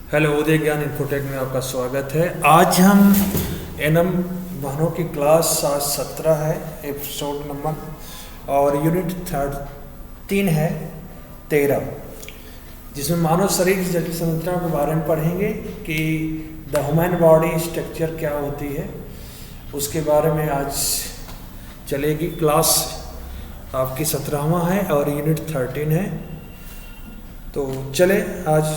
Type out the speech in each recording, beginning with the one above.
Hello, उदय ज्ञान infotech में आपका स्वागत है। आज हम एनएम वाहनों की क्लास 17 है, एपिसोड नंबर और यूनिट 13 है 13, जिसमें मानव शरीर की जटिल संरचना के बारे में पढ़ेंगे कि द ह्यूमन बॉडी स्ट्रक्चर क्या होती है, उसके बारे में आज चलेगी। क्लास आपकी 17वां है और यूनिट 13 है। तो चले, आज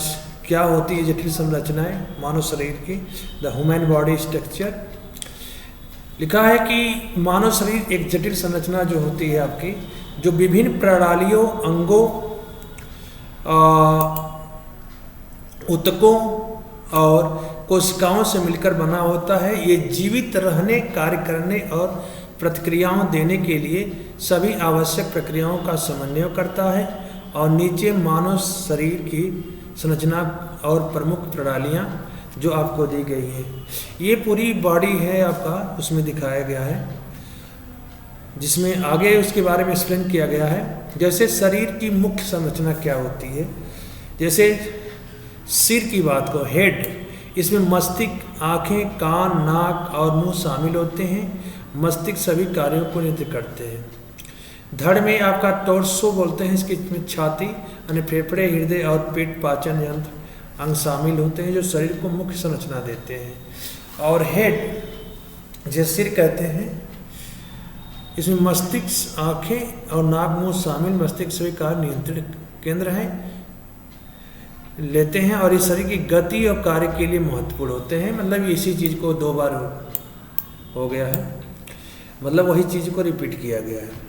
क्या होती है जटिल संरचनाएं मानव शरीर की, द ह्यूमन बॉडी स्ट्रक्चर। लिखा है कि मानव शरीर एक जटिल संरचना जो होती है आपकी, जो विभिन्न प्रणालियों, अंगों, ऊतकों और कोशिकाओं से मिलकर बना होता है। ये जीवित रहने, कार्य करने और प्रतिक्रियाओं देने के लिए सभी आवश्यक प्रक्रियाओं का समन्वय करता है। और नीचे मानव शरीर की संरचना और प्रमुख प्रणालियाँ जो आपको दी गई है, ये पूरी बॉडी है आपका, उसमें दिखाया गया है, जिसमें आगे उसके बारे में एक्सप्लेन किया गया है। जैसे शरीर की मुख्य संरचना क्या होती है, जैसे सिर की बात को, हेड, इसमें मस्तिष्क, आँखें, कान, नाक और मुंह शामिल होते हैं। मस्तिष्क सभी कार्यों को नियंत्रित करते हैं। धड़ में आपका टोर्सो बोलते हैं, इसमें छाती, अन्य फेफड़े, हृदय और पेट, पाचन यंत्र अंग शामिल होते हैं जो शरीर को मुख्य संरचना देते हैं। और हेड, जैसे सिर कहते हैं, इसमें मस्तिष्क, आँखें और नाक, मुंह शामिल। मस्तिष्क सभी कार्य नियंत्रण केंद्र हैं, लेते हैं और इस शरीर की गति और कार्य के लिए महत्वपूर्ण होते हैं। मतलब इसी चीज़ को दो बार हो गया है, मतलब वही चीज़ को रिपीट किया गया है।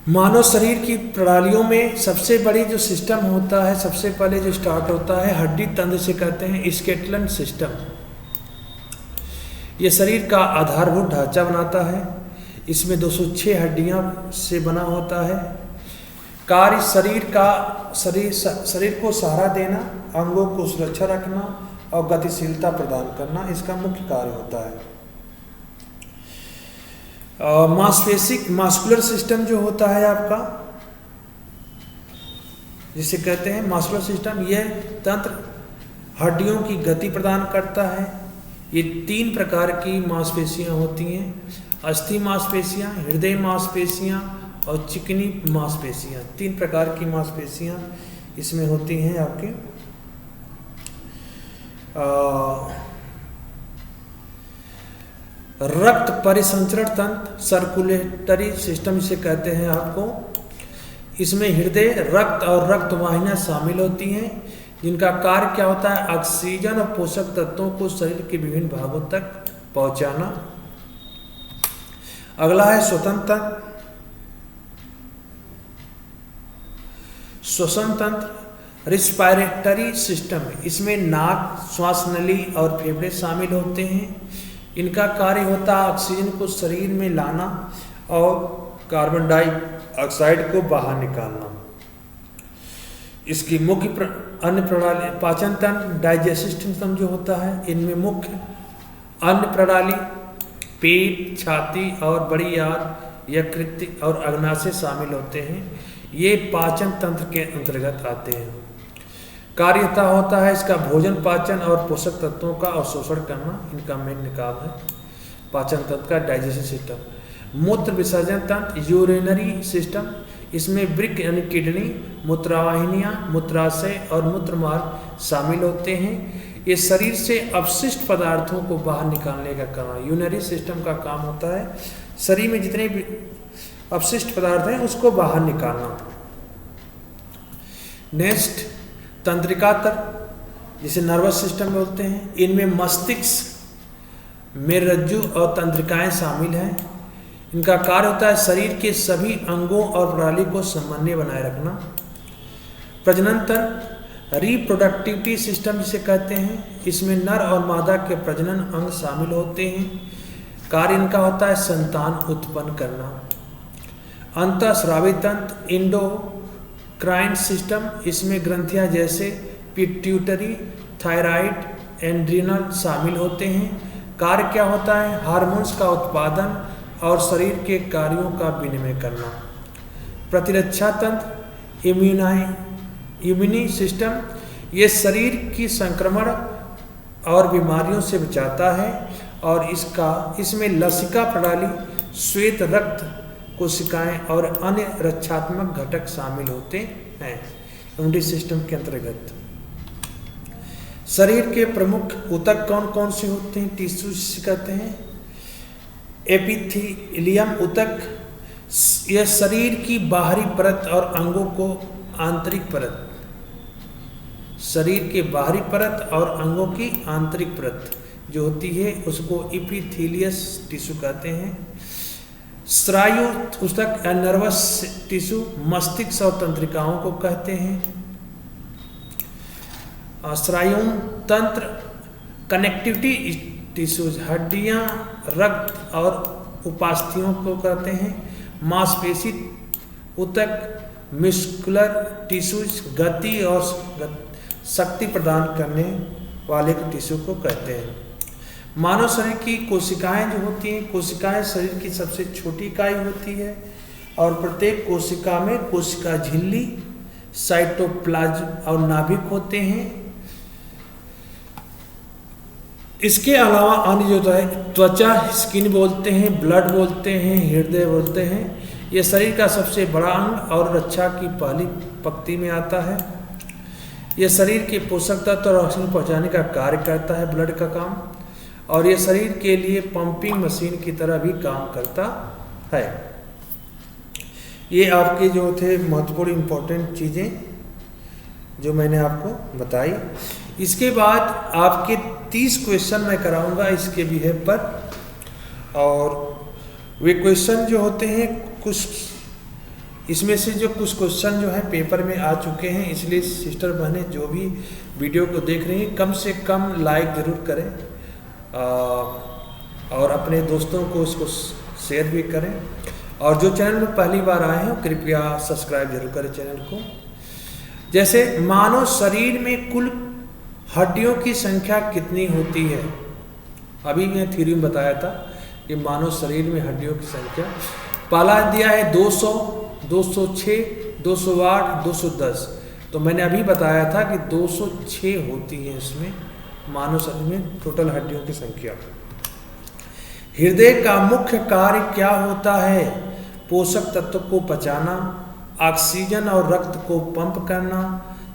मानव शरीर की प्रणालियों में सबसे बड़ी जो सिस्टम होता है, सबसे पहले जो स्टार्ट होता है हड्डी तंत्र से, कहते हैं स्केलेटल सिस्टम। ये शरीर का आधारभूत ढांचा बनाता है। इसमें 206 हड्डियां से बना होता है। कार्य शरीर को सहारा देना, अंगों को सुरक्षा रखना और गतिशीलता प्रदान करना इसका मुख्य कार्य होता है। मास्कुलर सिस्टम जो होता है आपका, जिसे कहते हैं मास्कुलर सिस्टम, यह तंत्र हड्डियों की गति प्रदान करता है। ये 3 प्रकार की मांसपेशियां होती हैं, अस्थि मांसपेशियां, हृदय मांसपेशियां और चिकनी मांसपेशियां। 3 प्रकार की मांसपेशियां इसमें होती हैं आपके। रक्त परिसंचरण तंत्र, सर्कुलेटरी सिस्टम इसे कहते हैं आपको। इसमें हृदय, रक्त और रक्त वाहिनियां शामिल होती हैं, जिनका कार्य क्या होता है, ऑक्सीजन और पोषक तत्वों को शरीर के विभिन्न भागों तक पहुंचाना। अगला है श्वसन तंत्र, रिस्पायरेटरी सिस्टम। इसमें नाक, श्वास नली और फेफड़े शामिल होते हैं। इनका कार्य होता है ऑक्सीजन को शरीर में लाना और कार्बन डाइऑक्साइड को बाहर निकालना। इसकी मुख्य अन्य प्रणाली, पाचन तंत्र, डाइजेस्टिव सिस्टम जो होता है, इनमें मुख्य अन्य प्रणाली पेट, छाती और बड़ी आंत, यकृत और अग्नाशय शामिल होते हैं। ये पाचन तंत्र के अंतर्गत आते हैं। कार्यता होता है इसका भोजन, पाचन और पोषक तत्वों का अवशोषण करना, इनका मेन काम है पाचन तंत्र का, डाइजेस्टिव सिस्टम। मूत्र विसर्जन तंत्र, यूरिनरी सिस्टम। इसमें वृक्क यानी किडनी, मूत्रवाहिनियां, मूत्राशय और मूत्रमार्ग शामिल होते हैं। ये शरीर से अपशिष्ट पदार्थों को बाहर निकालने का काम, यूरिनरी सिस्टम का काम होता है शरीर में जितने भी अपशिष्ट पदार्थ हैं उसको बाहर निकालना। नेक्स्ट, तंत्रिका तंत्र, जिसे नर्वस सिस्टम बोलते हैं। इनमें मस्तिष्क, मेरुरज्जु और तंत्रिकाएं शामिल हैं। इनका कार्य होता है शरीर के सभी अंगों और प्रणाली को समन्वय बनाए रखना। प्रजनन तंत्र, रिप्रोडक्टिविटी सिस्टम जिसे कहते हैं। इसमें नर और मादा के प्रजनन अंग शामिल होते हैं। कार्य इनका होता है संतान उत्पन्न करना। अंतःस्रावी तंत्र, एंडोक्राइन सिस्टम। इसमें ग्रंथियां जैसे पिट्यूटरी, थायराइड, एड्रिनल शामिल होते हैं। कार्य क्या होता है, हार्मोन्स का उत्पादन और शरीर के कार्यों का विनिमय करना। प्रतिरक्षा तंत्र, इम्यूनी सिस्टम, ये शरीर की संक्रमण और बीमारियों से बचाता है और इसमें लसिका प्रणाली, श्वेत रक्त कोशिकाएं और अन्य रक्षात्मक घटक शामिल होते हैं इम्यूनिटी सिस्टम के अंतर्गत। शरीर के प्रमुख ऊतक कौन कौन से होते हैं? टिश्यू कहते हैं। एपिथेलियम ऊतक, यह शरीर की बाहरी परत और अंगों को आंतरिक परत, शरीर के बाहरी परत और अंगों की आंतरिक परत जो होती है उसको एपिथेलियस टिश्यू कहते हैं। स्नायु ऊतक या नर्वस टिश्यू मस्तिष्क और तंत्रिकाओं को कहते हैं। स्नायु तंत्र, कनेक्टिविटी टिश्यूज हड्डियां, रक्त और उपास्थियों को कहते हैं। मांसपेशी ऊतक, मस्कुलर टिश्यूज गति और शक्ति प्रदान करने वाले टिश्यू को कहते हैं। मानव शरीर की कोशिकाएं जो होती हैं, कोशिकाएं शरीर की सबसे छोटी इकाई होती है और प्रत्येक कोशिका में कोशिका झिल्ली, साइटोप्लाज्म और नाभिक होते हैं। इसके अलावा अन्य जो है त्वचा, स्किन बोलते हैं, ब्लड बोलते हैं, हृदय बोलते हैं। यह शरीर का सबसे बड़ा अंग और रक्षा की पहली पंक्ति में आता है। यह शरीर के पोषक तत्व और ऑक्सीजन पहुंचाने का कार्य करता है, ब्लड का काम, और यह शरीर के लिए पंपिंग मशीन की तरह भी काम करता है। ये आपके जो थे महत्वपूर्ण इम्पोर्टेंट चीज़ें जो मैंने आपको बताई। इसके बाद आपके 30 क्वेश्चन मैं कराऊंगा इसके विषय पर, और वे क्वेश्चन जो होते हैं कुछ इसमें से जो कुछ क्वेश्चन जो है पेपर में आ चुके हैं, इसलिए सिस्टर बहनें जो भी वीडियो को देख रही हैं कम से कम लाइक ज़रूर करें और अपने दोस्तों को इसको शेयर भी करें, और जो चैनल में पहली बार आए हैं कृपया सब्सक्राइब जरूर करें चैनल को। जैसे मानव शरीर में कुल हड्डियों की संख्या कितनी होती है? अभी मैं थ्योरी में बताया था कि मानव शरीर में हड्डियों की संख्या पहला दिया है 200, 206, 208, 210। तो मैंने अभी बताया था कि 206 होती है इसमें मानव शरीर में टोटल हड्डियों की संख्या। हृदय का मुख्य कार्य क्या होता है? पोषक तत्व को पचाना, ऑक्सीजन और रक्त को पंप करना,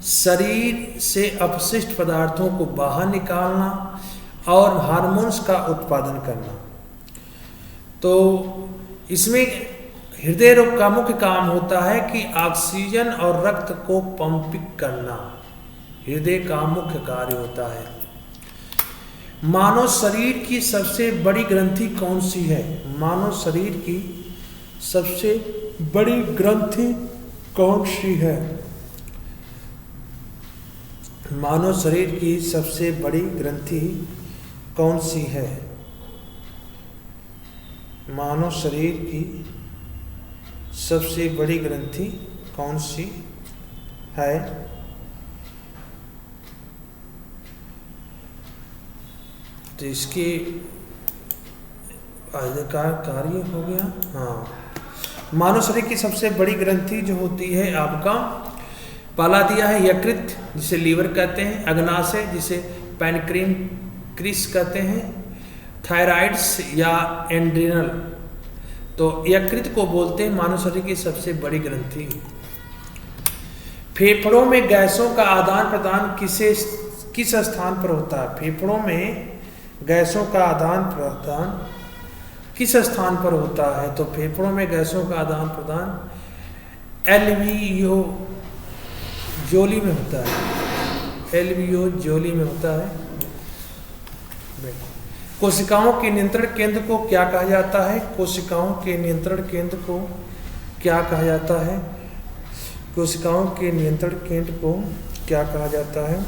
शरीर से अपशिष्ट पदार्थों को बाहर निकालना और हार्मोन्स का उत्पादन करना। तो इसमें हृदय रोग का मुख्य काम होता है कि ऑक्सीजन और रक्त को पंपिंग करना, हृदय का मुख्य कार्य होता है। मानव शरीर की सबसे बड़ी ग्रंथि कौन सी है? मानव शरीर की सबसे बड़ी ग्रंथि कौन सी है? मानव शरीर की सबसे बड़ी ग्रंथि कौन सी है? मानव शरीर की सबसे बड़ी ग्रंथि कौन सी है? तो इसके का कार्य हो गया। हाँ, मानव शरीर की सबसे बड़ी ग्रंथि जो होती है आपका पहला दिया है यकृत, जिसे लीवर कहते हैं, अग्नाशय जिसे पैनक्रियास कहते हैं, थायराइड्स या एड्रिनल। तो यकृत को बोलते हैं मानव शरीर की सबसे बड़ी ग्रंथि। फेफड़ों में गैसों का आदान प्रदान किस स्थान पर होता है? फेफड़ों में गैसों का आदान प्रदान किस स्थान पर होता है? तो फेफड़ों में गैसों का आदान प्रदान एल्वियोजोली में होता है, एल्वियोजोली में होता है। कोशिकाओं के नियंत्रण केंद्र को क्या कहा जाता है? कोशिकाओं के नियंत्रण केंद्र को क्या कहा जाता है? कोशिकाओं के नियंत्रण केंद्र को क्या कहा जाता है?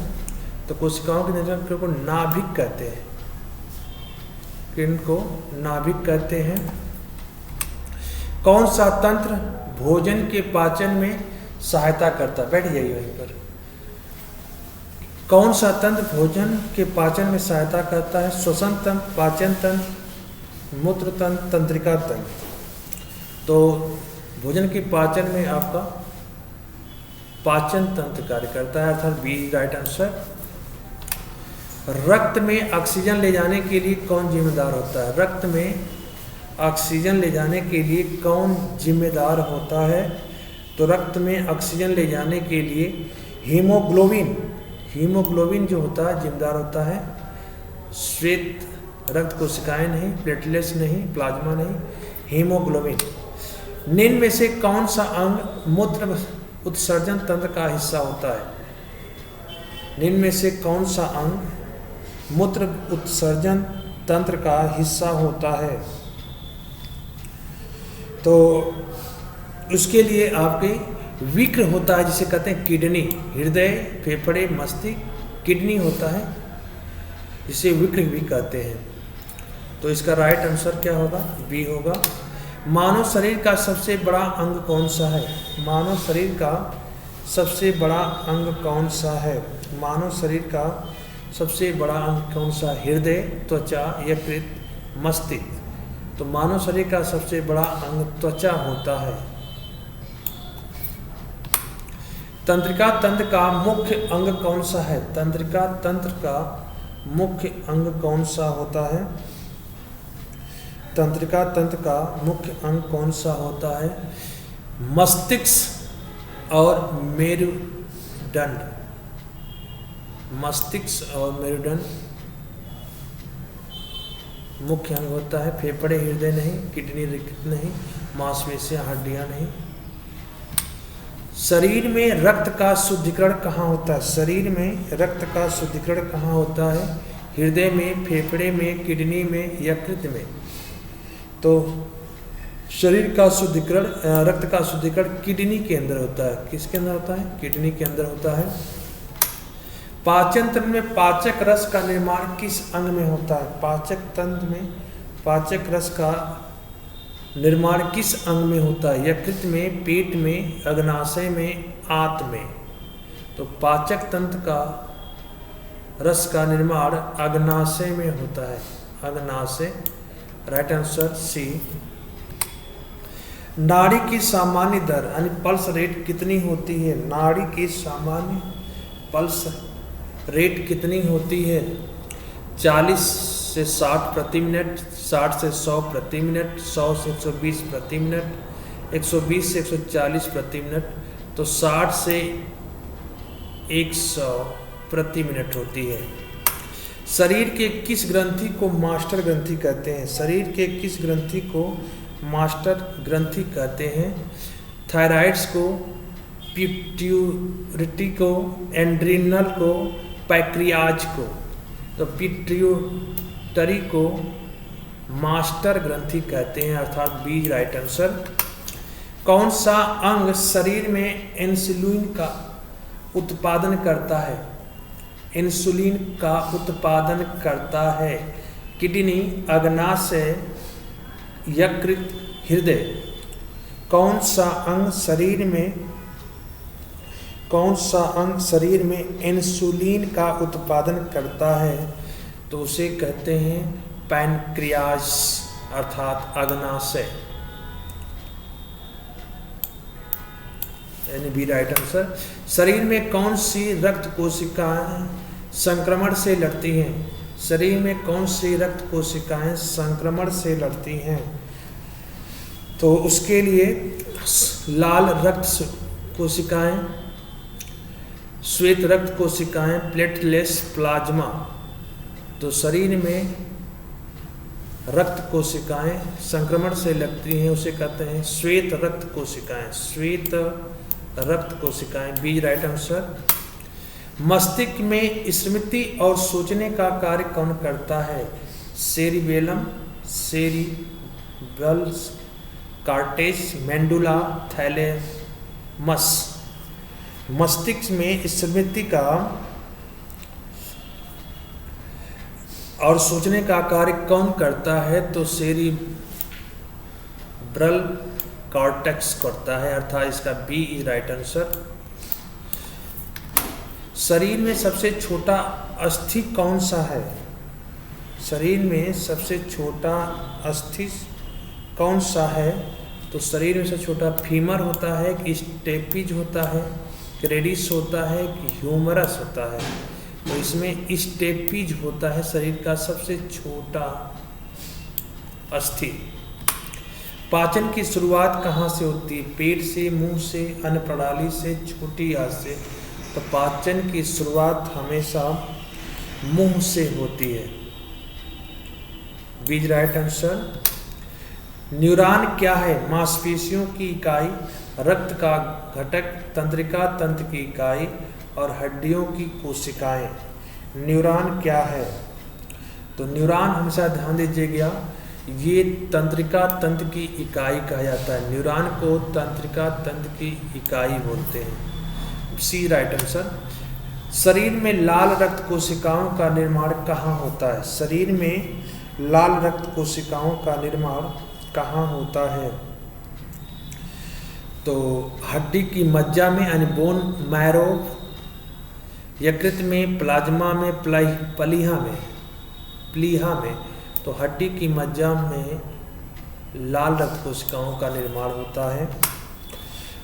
तो कोशिकाओं के नियंत्रण केंद्र को नाभिक कहते हैं, केंद्र को नाभिक कहते हैं। कौन सा तंत्र भोजन के पाचन में सहायता करता है? बैठ जाइए वहीं पर। कौन सा तंत्र भोजन के पाचन में सहायता करता है? श्वसन तंत्र, पाचन तंत्र, मूत्र तंत्र, तंत्रिका तंत्र। तो भोजन के पाचन में आपका पाचन तंत्र कार्य करता है, अर्थात बी राइट आंसर। रक्त में ऑक्सीजन ले जाने के लिए कौन जिम्मेदार होता है? रक्त में ऑक्सीजन ले जाने के लिए कौन जिम्मेदार होता है? तो रक्त में ऑक्सीजन ले जाने के लिए हीमोग्लोबिन जो होता है जिम्मेदार होता है। श्वेत रक्त कोशिकाएं नहीं, प्लेटलेट्स नहीं, प्लाज्मा नहीं, हीमोग्लोबिन। निम्न में से कौन सा अंग मूत्र उत्सर्जन तंत्र का हिस्सा होता है? निम्न में से कौन सा अंग मूत्र उत्सर्जन तंत्र का हिस्सा होता है? तो उसके लिए आपके विक्र होता है, जिसे कहते हैं किडनी। हृदय, फेफड़े, मस्तिष्क, किडनी होता है, जिसे विक्र भी कहते हैं। तो इसका राइट आंसर क्या होगा? बी होगा। मानव शरीर का सबसे बड़ा अंग कौन सा है? मानव शरीर का सबसे बड़ा अंग कौन सा है? मानव शरीर का सबसे बड़ा अंग कौन सा? हृदय, त्वचा, यकृत, मस्तिष्क। तो मानव शरीर का सबसे बड़ा अंग त्वचा होता है। तंत्रिका तंत्र का मुख्य अंग कौन सा है? तंत्रिका तंत्र का मुख्य अंग कौन सा होता है? तंत्रिका तंत्र का मुख्य अंग कौन सा होता है? मस्तिष्क और मेरुदंड। मस्तिष्क और मेरुदंड मुख्य अंग होता है। फेफड़े, हृदय नहीं, किडनी, यकृत नहीं, मांसपेशियां, हड्डियां नहीं। शरीर में रक्त का शुद्धिकरण कहाँ होता है? शरीर में रक्त का शुद्धिकरण कहाँ होता है? हृदय में, फेफड़े में, किडनी में, यकृत में। तो शरीर का शुद्धिकरण, रक्त का शुद्धिकरण किडनी के अंदर होता है। किसके अंदर होता है? किडनी के अंदर होता है। पाचन तंत्र में पाचक रस का निर्माण किस अंग में होता है? पाचक तंत्र में पाचक रस का निर्माण किस अंग में होता है? यकृत में, पेट में, अग्नाशय में, आंत में। तो पाचक तंत्र का रस का निर्माण अग्नाशय में होता है। अग्नाशय, राइट आंसर सी। नाड़ी की सामान्य दर यानी पल्स रेट कितनी होती है? नाड़ी की सामान्य पल्स रेट कितनी होती है? 40 से 60 प्रति मिनट, 60 से 100 प्रति मिनट, 100 से 120 प्रति मिनट, 120 से 140 प्रति मिनट। तो 60 से 100 प्रति मिनट होती है। शरीर के किस ग्रंथि को मास्टर ग्रंथि कहते हैं? शरीर के किस ग्रंथि को मास्टर ग्रंथि कहते हैं? थायराइड्स को, पिट्यूटरी को, एड्रिनल को, पैंक्रियाज को। तो पिट्यूटरी को मास्टर ग्रंथि कहते हैं, अर्थात बी राइट आंसर। कौन सा अंग शरीर में इंसुलिन का उत्पादन करता है? इंसुलिन का उत्पादन करता है। किडनी, अग्नाशय, यकृत, हृदय। कौन सा अंग शरीर में इंसुलिन का उत्पादन करता है? तो उसे कहते हैं पैनक्रियाज, अर्थात अग्नाशय, यानी बी राइट आंसर। शरीर में कौन सी रक्त कोशिकाएं संक्रमण से लड़ती हैं? शरीर में कौन सी रक्त कोशिकाएं संक्रमण से लड़ती हैं? तो उसके लिए लाल रक्त कोशिकाएं, श्वेत रक्त कोशिकाएं, प्लेटलेट्स, प्लाज्मा। तो शरीर में रक्त कोशिकाएं संक्रमण से लगती हैं, उसे कहते हैं श्वेत रक्त कोशिकाएं। श्वेत रक्त कोशिकाएं, बी राइट आंसर। मस्तिष्क में स्मृति और सोचने का कार्य कौन करता है? Cerebellum, cerebrals, cortex, medulla, thalamus. मस्तिष्क में स्मृति का और सोचने का कार्य कौन करता है? तो सेरिब्रल कॉर्टेक्स करता है, अर्थात इसका बी इज राइट आंसर। शरीर में सबसे छोटा अस्थि कौन सा है? शरीर में सबसे छोटा अस्थि कौन सा है? तो शरीर में सबसे छोटा फीमर होता है, कि स्टेपिज होता है, क्रेडिस होता है कि ह्यूमरस होता है। तो इसमें स्टेपीज होता है शरीर का सबसे छोटा अस्थि। पाचन की शुरुआत कहाँ से होती है? पेट से, मुंह से, अन्न प्रणाली से, छोटी आंत से। तो पाचन की शुरुआत हमेशा मुंह से होती है। B right answer. न्यूरॉन क्या है? मांसपेशियों की इकाई, रक्त का घटक, तंत्रिका तंत्र की इकाई और हड्डियों की कोशिकाएं। न्यूरॉन क्या है? तो न्यूरॉन हमेशा ध्यान दीजिएगा, ये तंत्रिका तंत्र की इकाई कहा जाता है। न्यूरॉन को तंत्रिका तंत्र की इकाई बोलते हैं। सी राइट आंसर। शरीर में लाल रक्त कोशिकाओं का निर्माण कहाँ होता है? शरीर में लाल रक्त कोशिकाओं का निर्माण कहाँ होता है? तो हड्डी की मज्जा में यानी बोन मैरो, यकृत में, प्लाज्मा में, प्लीहा में। तो हड्डी की मज्जा में लाल रक्त कोशिकाओं का निर्माण होता है।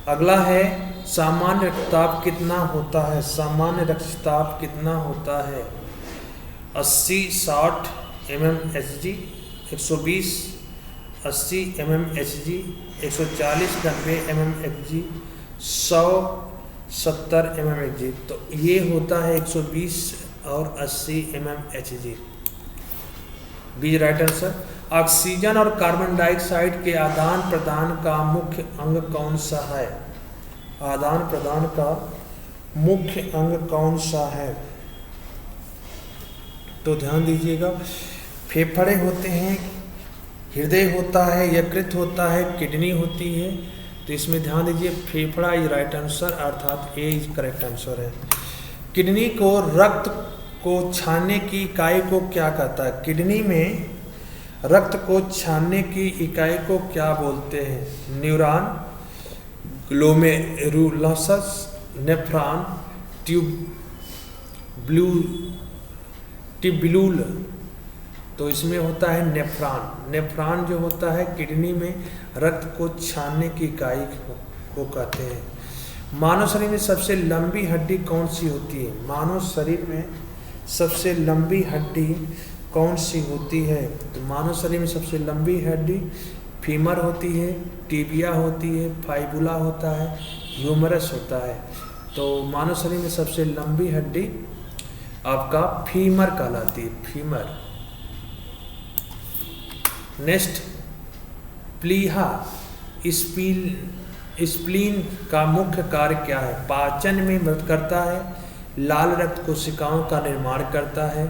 अगला है सामान्य रक्तचाप कितना होता है? सामान्य रक्तचाप कितना होता है? 80-60 mmHg, 120 80 mmHg, 140 90 mmHg, 100 70 mmHg। तो ये होता है 120 और 80 mmHg। B right answer. Oxygen और कार्बन डाइऑक्साइड के आदान प्रदान का मुख्य अंग कौन सा है? आदान प्रदान का मुख्य अंग कौन सा है? तो ध्यान दीजिएगा, फेफड़े होते हैं, हृदय होता है, यकृत होता है, किडनी होती है। तो इसमें ध्यान दीजिए, फेफड़ा इज राइट आंसर, अर्थात ए इज करेक्ट आंसर है। किडनी को रक्त को छानने की इकाई को क्या कहता है? किडनी में रक्त को छानने की इकाई को क्या बोलते हैं? Neuron, glomerulus, nephron, tubule. तो इसमें होता है नेफ्रॉन। नेफ्रॉन जो होता है किडनी में रक्त को छानने की इकाई को कहते हैं। मानव शरीर में सबसे लंबी हड्डी कौन सी होती है? मानव शरीर में सबसे लंबी हड्डी कौन सी होती है? तो मानव शरीर में सबसे लंबी हड्डी फीमर होती है, टिबिया होती है, फाइबुला होता है, ह्यूमरस होता है। तो मानव शरीर में सबसे लंबी हड्डी आपका फीमर कहलाती है, फीमर। नेक्स्ट, प्लीहा स्प्लीन का मुख्य कार्य क्या है? पाचन में मदद करता है, लाल रक्त कोशिकाओं का निर्माण करता है,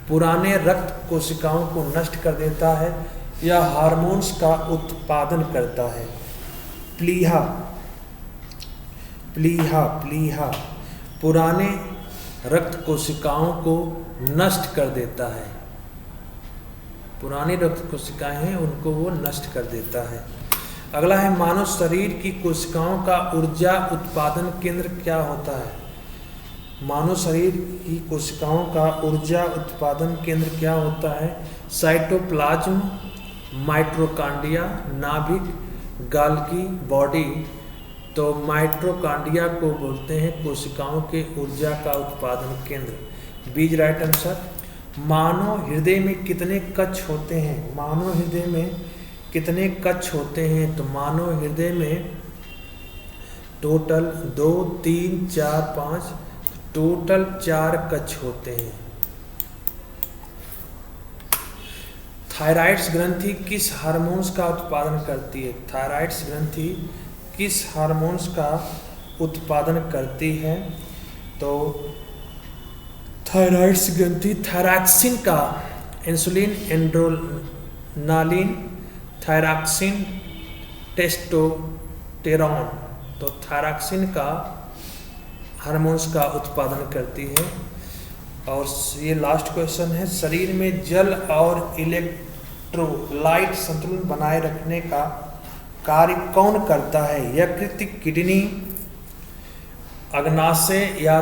पुराने रक्त कोशिकाओं को नष्ट कर देता है या हार्मोन्स का उत्पादन करता है। प्लीहा पुराने रक्त कोशिकाओं को नष्ट कर देता है। पुरानी रक्त कोशिकाएं हैं उनको वो नष्ट कर देता है। अगला है मानव शरीर की कोशिकाओं का ऊर्जा उत्पादन केंद्र क्या होता है? मानव शरीर की कोशिकाओं का ऊर्जा उत्पादन केंद्र क्या होता है? साइटोप्लाज्म, माइटोकॉन्ड्रिया, नाभिक, गाल्गी, बॉडी। तो माइटोकॉन्ड्रिया को बोलते हैं कोशिकाओं के ऊर्जा का उत्पादन केंद्र। बीज राइट आंसर। मानव हृदय में कितने कक्ष होते हैं? मानव हृदय में कितने कक्ष होते हैं? तो मानव हृदय में टोटल 2, 3, 4, 5 टोटल 4 कक्ष होते हैं। थायराइड्स ग्रंथि किस हार्मोन्स का उत्पादन करती है? थायराइड्स ग्रंथि किस हार्मोन्स का उत्पादन करती है? तो थायराइड्स ग्रंथि थायरॉक्सिन का, इंसुलिन, एड्रेनालिन, थायरॉक्सिन, टेस्टोस्टेरोन। तो थायरॉक्सिन का हार्मोन्स का उत्पादन करती है। और ये लास्ट क्वेश्चन है, शरीर में जल और इलेक्ट्रोलाइट संतुलन बनाए रखने का कार्य कौन करता है? यकृत, किडनी, अग्नाशय या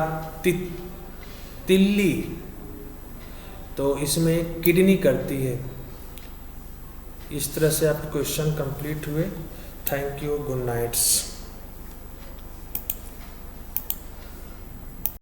तिल्ली? तो इसमें किडनी करती है। इस तरह से आपके क्वेश्चन कंप्लीट हुए। Thank you, good nights.